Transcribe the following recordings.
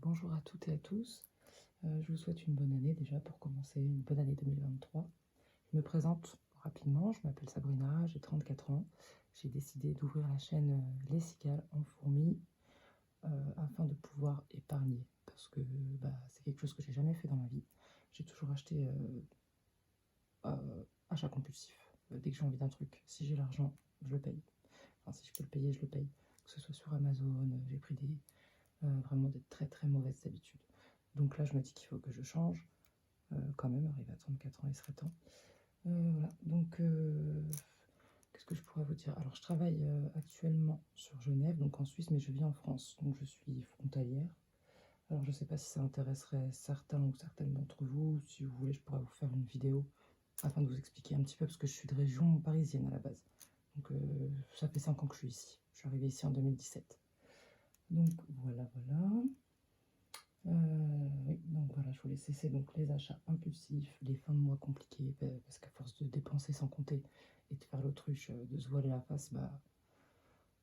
bonjour à toutes et à tous. Je vous souhaite une bonne année déjà pour commencer, une bonne année 2023. Je me présente rapidement, je m'appelle Sabrina, j'ai 34 ans. J'ai décidé d'ouvrir la chaîne Les Cigales en fourmis afin de pouvoir épargner parce que c'est quelque chose que j'ai jamais fait dans ma vie. J'ai toujours acheté achat compulsif. Dès que j'ai envie d'un truc, si j'ai l'argent, je le paye. Enfin, si je peux le payer, je le paye. Que ce soit sur Amazon, j'ai pris vraiment des très très mauvaises habitudes. Donc là, je me dis qu'il faut que je change. Quand même, arrivé à 34 ans, il serait temps. Voilà, donc qu'est-ce que je pourrais vous dire? Alors, je travaille actuellement sur Genève, donc en Suisse, mais je vis en France, donc je suis frontalière. Alors, je ne sais pas si ça intéresserait certains ou certaines d'entre vous. Si vous voulez, je pourrais vous faire une vidéo afin de vous expliquer un petit peu, parce que je suis de région parisienne à la base. Donc, ça fait 5 ans que je suis ici. Je suis arrivée ici en 2017. Donc, voilà. Oui, donc voilà, je voulais cesser donc les achats impulsifs, les fins de mois compliqués, parce qu'à force de dépenser sans compter et de faire l'autruche, de se voiler la face,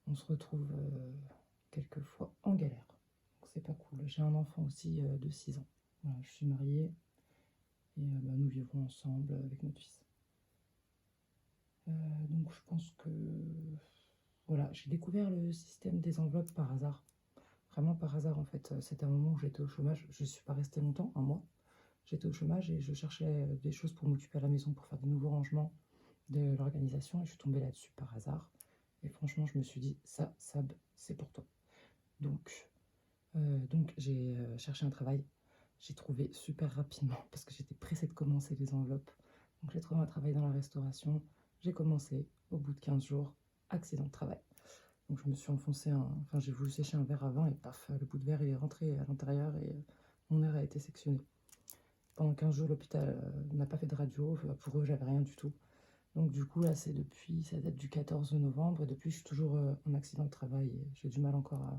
on se retrouve quelquefois en galère. Donc c'est pas cool. J'ai un enfant aussi de 6 ans. Voilà, je suis mariée et nous vivons ensemble avec notre fils. Donc je pense que voilà, j'ai découvert le système des enveloppes par hasard. Vraiment par hasard en fait. C'était un moment où j'étais au chômage. Je ne suis pas restée longtemps, un mois. J'étais au chômage et je cherchais des choses pour m'occuper à la maison, pour faire de nouveaux rangements de l'organisation. Et je suis tombée là-dessus par hasard. Et franchement, je me suis dit, ça, Sab, c'est pour toi. Donc j'ai cherché un travail. J'ai trouvé super rapidement parce que j'étais pressée de commencer les enveloppes. Donc j'ai trouvé un travail dans la restauration. J'ai commencé au bout de 15 jours, accident de travail. Donc je me suis enfoncé, enfin j'ai voulu sécher un verre à vin et paf, le bout de verre est rentré à l'intérieur et mon air a été sectionné. Pendant 15 jours, l'hôpital n'a pas fait de radio. Pour eux, j'avais rien du tout. Donc du coup, là, ça date du 14 novembre. Et depuis, je suis toujours en accident de travail. Et j'ai du mal encore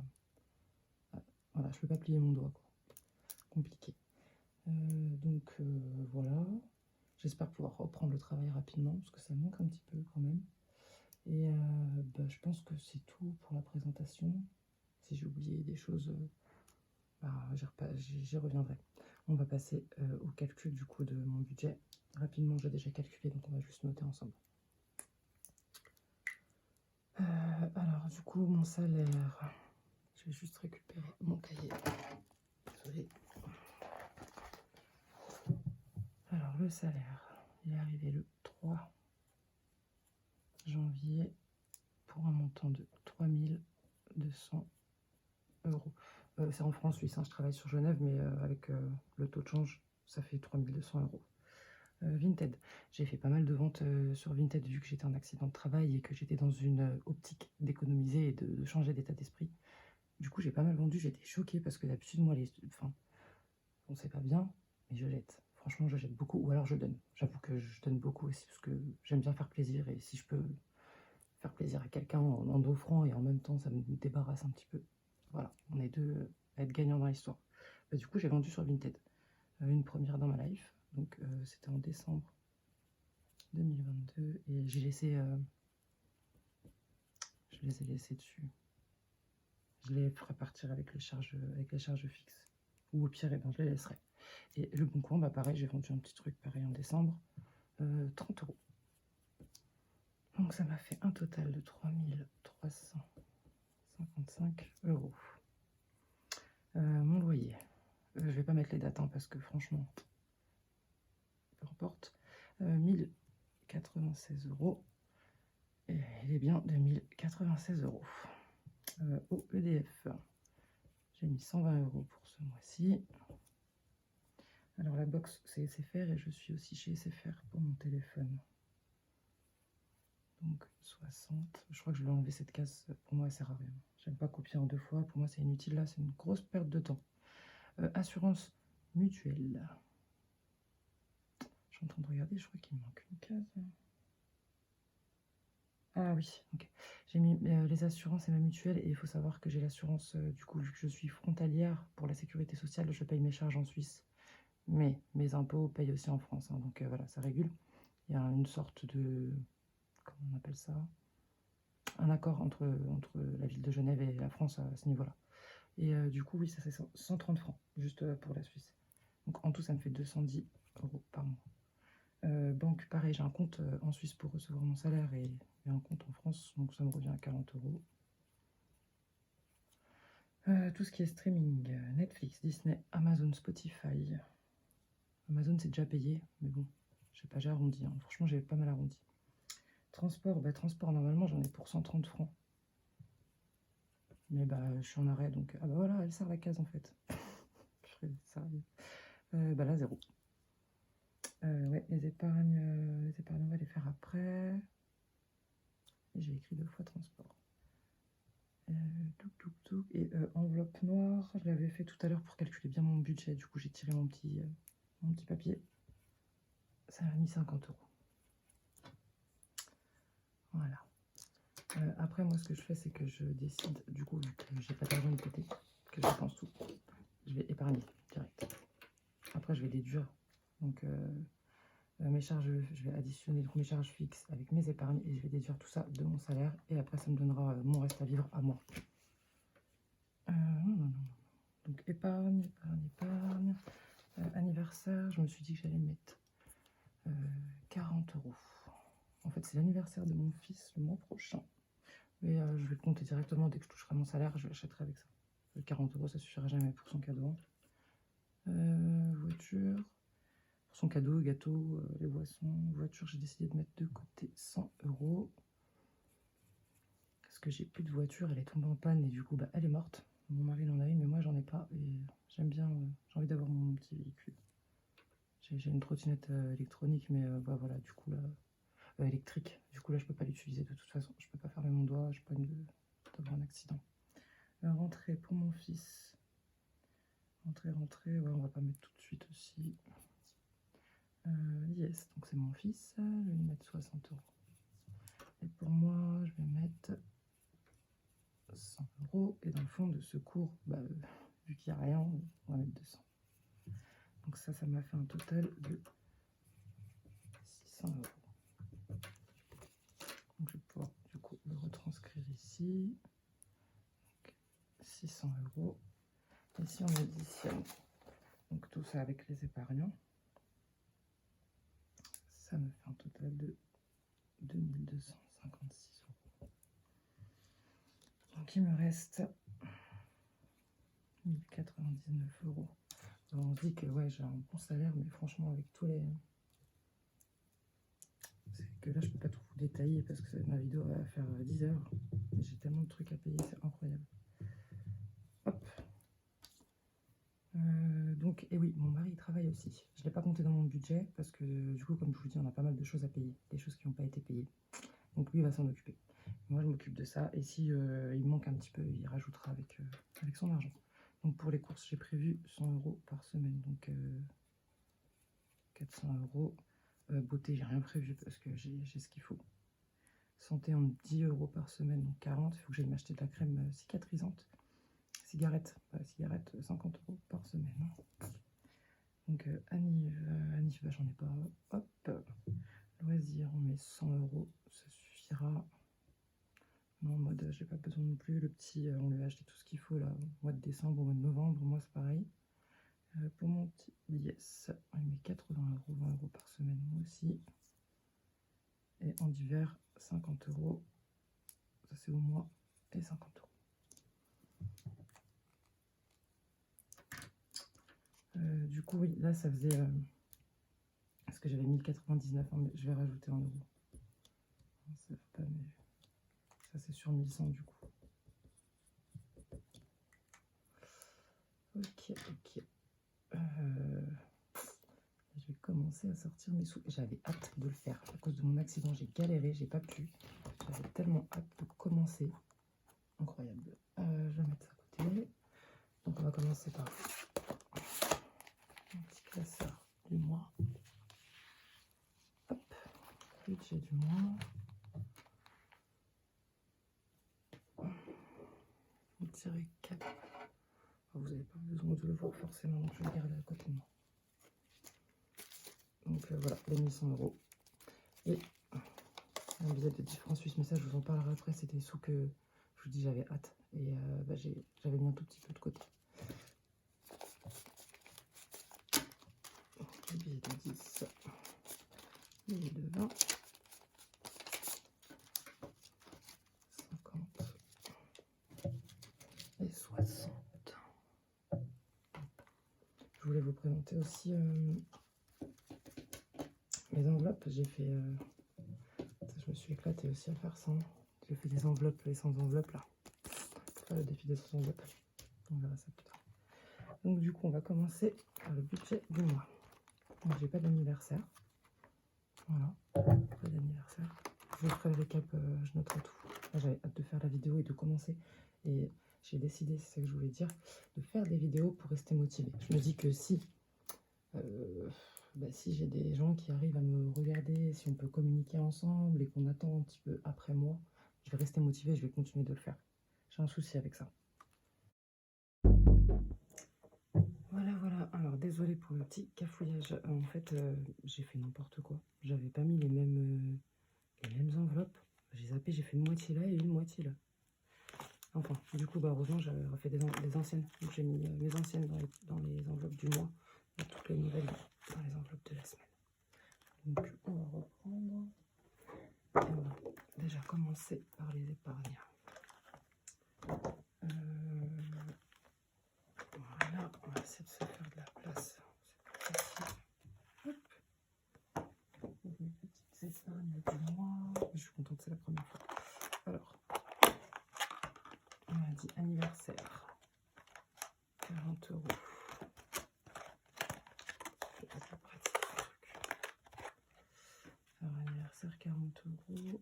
voilà, je peux pas plier mon doigt, quoi. Compliqué. Voilà. J'espère pouvoir reprendre le travail rapidement, parce que ça manque un petit peu quand même. Et je pense que c'est tout pour la présentation. Si j'ai oublié des choses, j'y reviendrai. On va passer au calcul du coup de mon budget. Rapidement, j'ai déjà calculé, donc on va juste noter ensemble. Alors, du coup, mon salaire, je vais juste récupérer mon cahier. Désolée. Alors, le salaire, il est arrivé le 3 janvier pour un montant de 3200 euros. C'est en francs suisses, hein, je travaille sur Genève, mais avec le taux de change, ça fait 3200 euros. Vinted. J'ai fait pas mal de ventes sur Vinted vu que j'étais en accident de travail et que j'étais dans une optique d'économiser et de changer d'état d'esprit. Du coup, j'ai pas mal vendu. J'étais choquée parce que d'habitude, moi, on sait pas bien, mais je jette. Franchement, je jette beaucoup ou alors je donne. J'avoue que je donne beaucoup aussi parce que j'aime bien faire plaisir et si je peux faire plaisir à quelqu'un en offrant et en même temps, ça me débarrasse un petit peu. Voilà, on est deux à être gagnants dans l'histoire. Du coup, j'ai vendu sur Vinted. Une première dans ma life. Donc c'était en décembre 2022 et je les ai laissés dessus. Je les ferai partir avec les charges fixes. Ou au pire, je les laisserai. Et le Bon Coin, pareil, j'ai vendu un petit truc pareil en décembre. 30 euros. Donc ça m'a fait un total de 3355 euros. Mon loyer. Je vais pas mettre les dates parce que franchement, peu importe. 1096 euros. Et il est bien de 1096 euros. Au EDF, j'ai mis 120 euros pour ce mois-ci. Alors la box, c'est SFR et je suis aussi chez SFR pour mon téléphone. Donc 60. Je crois que je vais enlever cette case. Pour moi, elle sert à rien. J'aime pas copier en 2 fois. Pour moi, c'est inutile. Là, c'est une grosse perte de temps. Assurance mutuelle. Je suis en train de regarder. Je crois qu'il me manque une case. Ah oui, ok. J'ai mis les assurances et ma mutuelle et il faut savoir que j'ai l'assurance, du coup, vu que je suis frontalière pour la sécurité sociale, je paye mes charges en Suisse, mais mes impôts payent aussi en France, hein, donc voilà, ça régule. Il y a une sorte de, comment on appelle ça? Un accord entre la ville de Genève et la France à ce niveau-là. Et du coup, oui, ça c'est 130 francs, juste pour la Suisse. Donc en tout, ça me fait 210 € par mois. Banque, pareil, j'ai un compte en Suisse pour recevoir mon salaire et un compte en France, donc ça me revient à 40 €. Tout ce qui est streaming, Netflix, Disney, Amazon, Spotify. Amazon, c'est déjà payé, mais bon, je sais pas, j'ai arrondi. Hein. Franchement, j'ai pas mal arrondi. Transport, transport, normalement, j'en ai pour 130 francs. Mais je suis en arrêt, donc... Ah voilà, elle sert la case, en fait. Je ferais ça. Là, 0. Ouais, les épargnes, on va les faire après. Et j'ai écrit 2 fois transport. Et enveloppe noire, je l'avais fait tout à l'heure pour calculer bien mon budget. Du coup, j'ai tiré mon petit papier. Ça m'a mis 50 €. Voilà. Après, moi, ce que je fais, c'est que je décide, du coup, vu que j'ai pas d'argent de côté, que je dépense tout, je vais épargner direct. Après, je vais déduire. Donc, mes charges, je vais additionner mes charges fixes avec mes épargnes et je vais déduire tout ça de mon salaire. Et après, ça me donnera mon reste à vivre à moi. Donc, épargne. Anniversaire, je me suis dit que j'allais mettre 40 €. En fait, c'est l'anniversaire de mon fils le mois prochain. Mais je vais le compter directement dès que je toucherai mon salaire, je l'achèterai avec ça. 40 €, ça suffira jamais pour son cadeau. Voiture, pour son cadeau, gâteau, les boissons. Voiture, j'ai décidé de mettre de côté 100 €. Parce que j'ai plus de voiture, elle est tombée en panne et du coup, elle est morte. Mon mari en a une, mais moi, j'en ai pas. Et j'aime bien, j'ai envie d'avoir mon petit véhicule. J'ai une trottinette électronique, mais voilà, du coup, là, électrique. Du coup, là, je peux pas l'utiliser de toute façon. Je peux pas fermer mon doigt, je peux pas d'avoir un accident. Rentrée pour mon fils. Rentrée, ouais, on va pas mettre tout de suite aussi. Yes, donc c'est mon fils, je vais lui mettre 60 €. Et pour moi, je vais mettre 100 €. Et dans le fond de secours, vu qu'il n'y a rien, on va mettre 200. Donc ça m'a fait un total de 600 €. Donc je vais pouvoir du coup le retranscrire ici. Donc, 600 €. Et si on additionne donc tout ça avec les épargnants, ça me fait un total de 2256 €. Donc il me reste 1099 €. Alors on dit que ouais, j'ai un bon salaire, mais franchement avec tous les... C'est que là je peux pas tout vous détailler parce que ma vidéo va faire 10 heures. Mais j'ai tellement de trucs à payer, c'est incroyable. Hop. Donc, et oui, mon mari travaille aussi. Je ne l'ai pas compté dans mon budget parce que du coup, comme je vous dis, on a pas mal de choses à payer, des choses qui n'ont pas été payées. Donc lui, il va s'en occuper. Moi, je m'occupe de ça. Et si il manque un petit peu, il rajoutera avec son argent. Donc pour les courses, j'ai prévu 100 € par semaine. Donc 400 €. Beauté, j'ai rien prévu parce que j'ai ce qu'il faut. Santé, en 10 € par semaine, donc 40. Il faut que j'aille m'acheter de la crème cicatrisante. Cigarette, 50 € par semaine. Donc Anniv, j'en ai pas. Hop. Loisirs, on met 100 €, ça suffira. Non, en mode, j'ai pas besoin non plus. Le petit, on lui a acheté tout ce qu'il faut là, au mois de décembre, au mois de novembre. Moi, c'est pareil. Pour mon petit, yes, on met 80 €, 20 € par semaine, moi aussi. Et en hiver, 50 €. Ça, c'est au mois. Et 50 €. Du coup, oui, là, ça faisait... parce que j'avais 1099, hein, mais je vais rajouter 1 €. Ça fait pas, mais... Ça, c'est sur 1100, du coup. Ok. Je vais commencer à sortir mes sous. J'avais hâte de le faire. À cause de mon accident, j'ai galéré, j'ai pas pu. J'avais tellement hâte de commencer. Incroyable. Je vais mettre ça à côté. Donc, on va commencer par un petit classeur du mois. Hop, budget du mois. On tirer 4. Vous n'avez pas besoin de le voir forcément, donc je vais le garder à côté de moi. Donc voilà, les 1100 €. Et un billet de 10 francs suisses, mais ça je vous en parlerai après, c'est des sous que je vous dis, j'avais hâte. Et bah, j'avais mis un tout petit peu de côté. Les billets de 10, les billets de 20, 50 et 60. Je voulais vous présenter aussi mes enveloppes. J'ai fait... je me suis éclatée aussi à faire ça. J'ai fait des enveloppes et sans enveloppe là. Le défi des sans enveloppes. On verra ça plus tard. Donc du coup, on va commencer par le budget du mois. Donc j'ai pas d'anniversaire. Voilà, pas d'anniversaire. Je ferai le récap, je noterai tout. Là, j'avais hâte de faire la vidéo et de commencer. Et j'ai décidé, c'est ça que je voulais dire, de faire des vidéos pour rester motivée. Je me dis que si j'ai des gens qui arrivent à me regarder, si on peut communiquer ensemble et qu'on attend un petit peu après moi, je vais rester motivée, je vais continuer de le faire. J'ai un souci avec ça. Voilà. Alors, désolée pour le petit cafouillage. En fait, j'ai fait n'importe quoi. J'avais pas mis les mêmes enveloppes. J'ai zappé, j'ai fait une moitié là et une moitié là. Enfin, du coup, bah, heureusement, j'avais refait des anciennes. Donc, j'ai mis mes anciennes dans les enveloppes du mois et toutes les nouvelles dans les enveloppes de la semaine. Donc, on va reprendre. Et on va déjà commencer par les épargnes. Voilà, on va essayer de se faire de la place. C'est plus facile. Hop. Mes petites épargnes du mois. Je suis contente, c'est la première fois. Alors, on a dit anniversaire. 40 €. Alors, anniversaire, 40 €.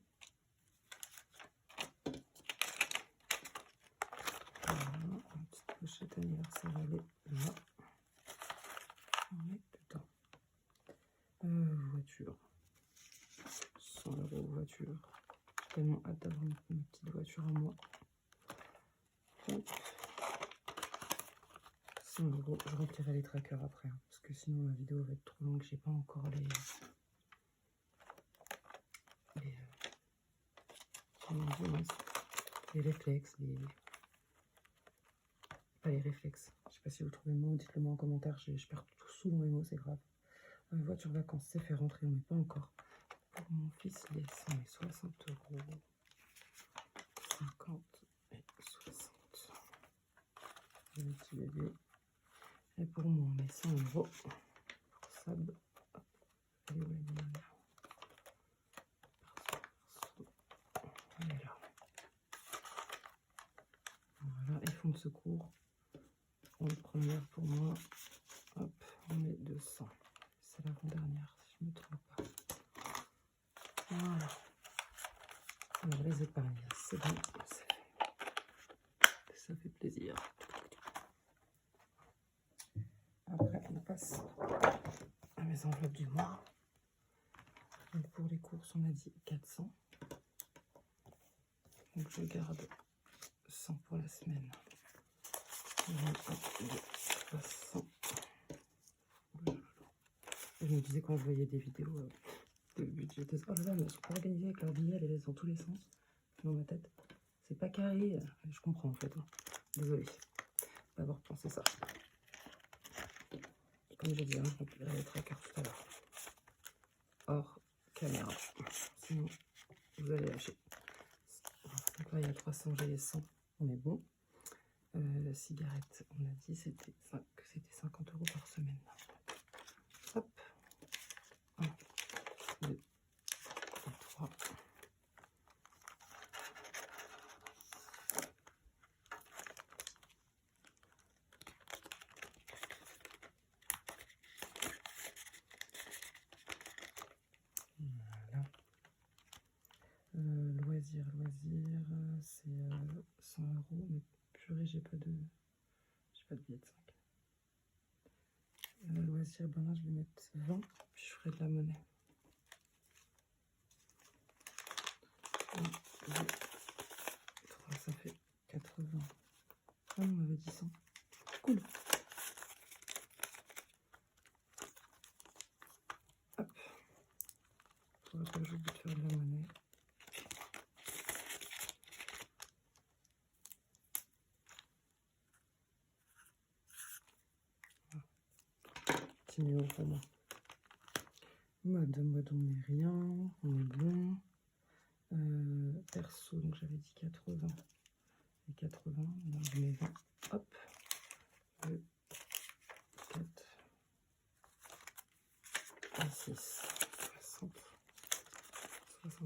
Voilà, une petite pochette anniversaire, elle est là. On est dedans. Voiture. 100 € voiture. J'ai tellement hâte d'avoir une petite voiture à moi. Hop. 100 €. Je remplirai les trackers après, hein, parce que sinon la vidéo va être trop longue. J'ai pas encore les réflexes, pas les réflexes. Je sais pas si vous trouvez le mot, dites-le moi en commentaire. Je perds tout souvent les mots, c'est grave. Voiture vacances, c'est fait rentrer, on n'est pas encore. Pour mon fils, les 100 et 60 €. 50 et 60. Le petit bébé. Et pour moi, on met 100 € pour Sab. Elle est où la ligne? Elle est là. Voilà, et fonds de secours. En première pour moi, hop, on met 200. C'est l'avant-dernière, si je ne me trompe pas. Voilà. Alors, les épargnes, c'est bon, ça fait plaisir. Après, on passe à mes enveloppes du mois. Donc, pour les courses, on a dit 400. Donc, je garde 100 pour la semaine. 300. Je me disais quand je voyais des vidéos de budget, oh là là, mais elles sont pas organisées avec leurs billets, elles laissent dans tous les sens dans ma tête. C'est pas carré, je comprends en fait. Hein. Désolée d'avoir pensé ça. Comme j'ai dit, hein, je remplirai les trackers tout à l'heure. Hors caméra. Sinon, vous allez lâcher. Donc là, il y a 300, j'ai les 100. On est bon. Cigarette, on a dit que c'était 50 € par semaine. Hop. 1, 2, 3. Voilà. Loisirs, c'est 100 €, mais purée, j'ai pas de billet de 5. Loisirs, ben là, je vais mettre 20, puis je ferai de la monnaie. 1, 2, 3, ça fait 80. Ah, on m'avait dit 100. Cool. Hop. Faudrait pas que j'oublie de faire de la monnaie. 6 millions pour moi. Mois de on n'est rien, on est bon. Perso, donc j'avais dit 80 et 80, donc je mets 20, hop, 2, 4 et 6, 60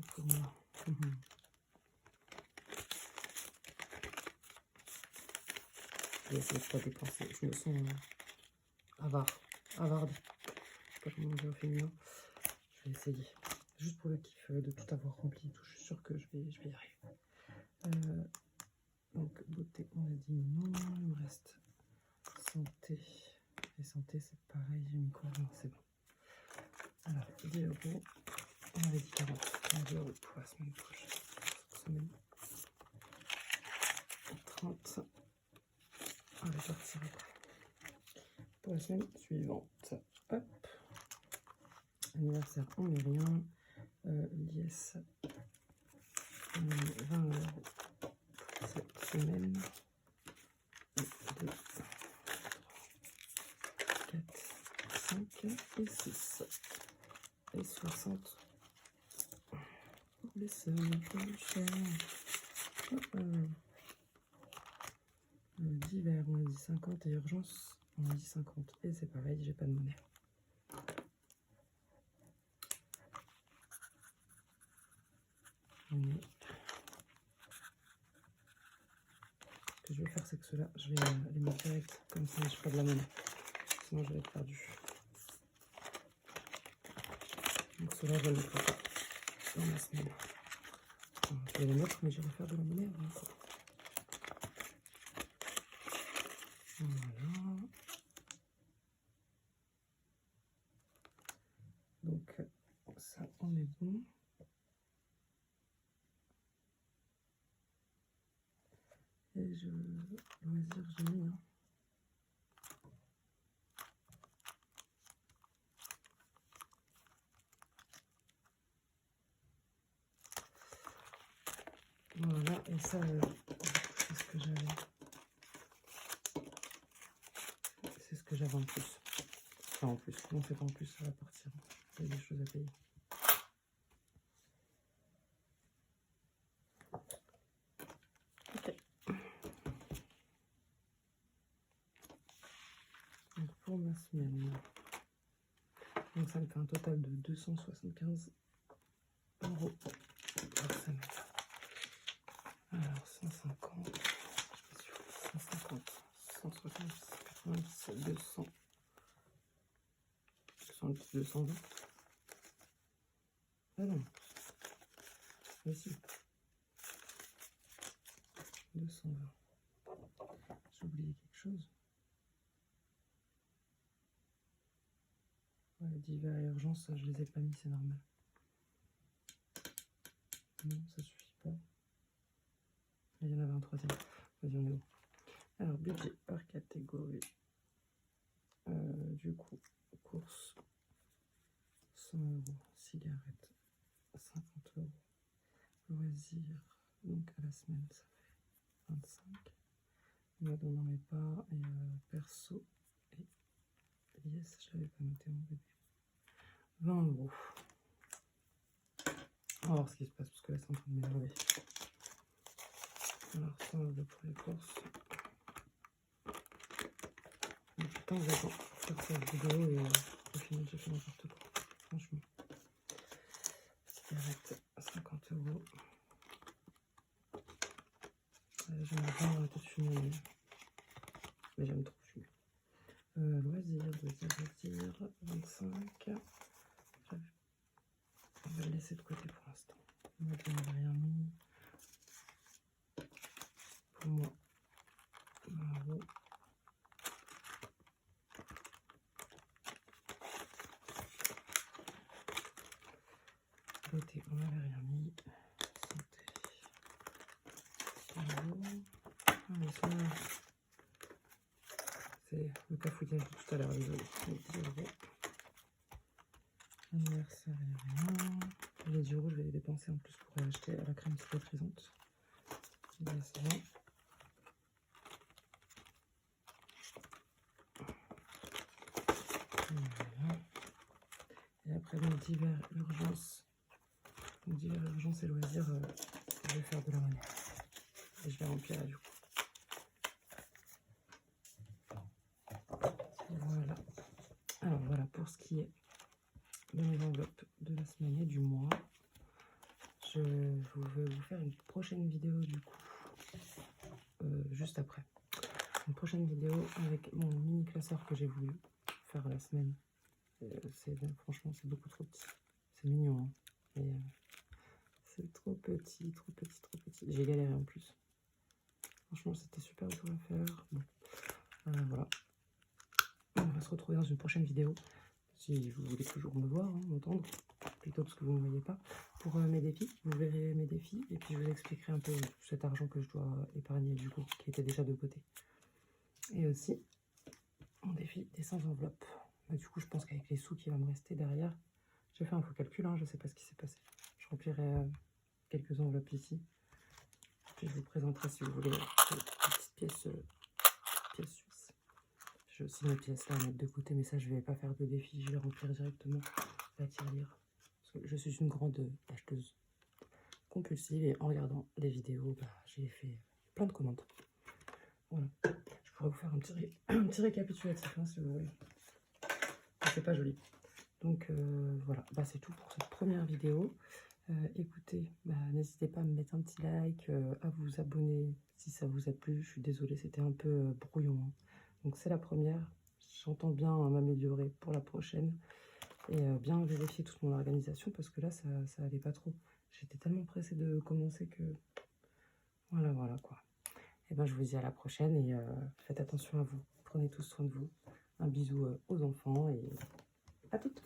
pour moi. Je vais essayer de ne pas dépenser, je me sens avarde, je sais pas comment dire au féminin. Je vais essayer, juste pour le kiff de tout avoir rempli et tout, je suis sûre que je vais y arriver. Donc beauté, on a dit non, il me reste santé. Et santé, c'est pareil, j'ai mis quoi? Non, c'est bon. Alors, 10 euros, on avait dit 40. 10 euros pour la semaine prochaine. 30. On va partir après. Pour la semaine suivante. Hop. Anniversaire, on met rien. Liesse, on met 20 euros pour cette semaine. 1, 2, 3, 4, 5 et 6. Et 60 pour les semaines prochaines. D'hiver, on a dit 50 et urgence, on a dit 50. Et c'est pareil, j'ai pas de monnaie. Ce que je vais faire, c'est que ceux-là, je vais les mettre direct, comme ça je ferai de la monnaie. Sinon, je vais être perdu. Donc ceux-là, je vais les mettre dans la semaine. Alors, je vais les mettre, mais je vais faire de la monnaie avant ça. Voilà. Donc, ça, on est bon. Et loisir, j'ai mis. Hein. Voilà, et ça, c'est ce que j'avais. C'est ce que j'avais en plus. Enfin, en plus, non, c'est pas en plus, ça va partir. Il y a des choses à payer. Ok. Donc, pour ma semaine. Donc, ça me fait un total de 275 euros par semaine. Alors, 150, 150, 170, 97, 200, 210, 220. Ah non. Ici. 220. J'ai oublié quelque chose. Ouais, d'hiver et urgence, ça, je les ai pas mis, c'est normal. Non, ça suffit pas. Il y en avait un troisième. Vas-y, on est où? Alors, budget par catégorie. Du coup, course, 100 euros. Cigarette, 50 euros. Loisirs, donc à la semaine, ça fait 25. Mode, on n'en met pas. Et perso et yes, je l'avais pas noté, mon bébé. 20 euros. On va voir ce qui se passe parce que là, c'est en train de m'énerver. Alors, 100 euros pour les courses. Mais putain, j'attends pour faire cette vidéo et au final, j'ai fait n'importe quoi. Franchement. Cigarette, 50 euros. J'aimerais bien arrêter de fumer, mais j'aime trop fumer. Loisirs, 25. On va le laisser de côté pour l'instant. Moi, je n'avais rien mis. Pour moi, 20 euros. Beauté, on n'avait rien mis. Santé. 100 euros. Ah, mais ça, c'est le cafouillage de tout à l'heure, désolé. 10 euros. Anniversaire, il n'y a rien. Les 10 euros, je vais les dépenser en plus pour acheter la crème cicatrisante. C'est bon. Voilà. Et après, mon divers urgence et loisirs, je vais faire de la monnaie. Et je vais remplir du coup. Voilà. Alors voilà pour ce qui est de mes enveloppes de la semaine et du mois. Je vais vous faire une prochaine vidéo du coup, juste après. Une prochaine vidéo avec mon mini classeur que j'ai voulu faire la semaine. Franchement, c'est beaucoup trop petit. C'est mignon, hein, mais c'est trop petit, trop petit, trop petit. J'ai galéré en plus. Franchement, c'était super dur à faire. Bon, voilà. On va se retrouver dans une prochaine vidéo. Si vous voulez toujours me voir, hein, m'entendre, plutôt parce que vous ne me voyez pas, pour mes défis. Vous verrez mes défis et puis je vous expliquerai un peu cet argent que je dois épargner du coup, qui était déjà de côté. Et aussi, mon défi des 100 enveloppes. Bah, du coup, je pense qu'avec les sous qui va me rester derrière, j'ai fait un faux calcul, hein, je ne sais pas ce qui s'est passé. Je remplirai quelques enveloppes ici. Puis je vous présenterai, si vous voulez, des petites pièces suisses. J'ai aussi mes pièces là à mettre de côté, mais ça, je ne vais pas faire de défi. Je vais remplir directement la tirelire. Parce que je suis une grande acheteuse compulsive et en regardant les vidéos, bah, j'ai fait plein de commandes. Voilà. Je pourrais vous faire un petit récapitulatif, hein, si vous voulez. C'est pas joli. Donc voilà, bah, c'est tout pour cette première vidéo. Écoutez, bah, n'hésitez pas à me mettre un petit like, à vous abonner si ça vous a plu. Je suis désolée, c'était un peu brouillon, hein. Donc c'est la première. J'entends bien m'améliorer pour la prochaine et bien vérifier toute mon organisation parce que là, ça allait pas trop. J'étais tellement pressée de commencer que voilà quoi. Et ben je vous dis à la prochaine et faites attention à vous. Prenez tous soin de vous. Un bisou aux enfants et à toutes.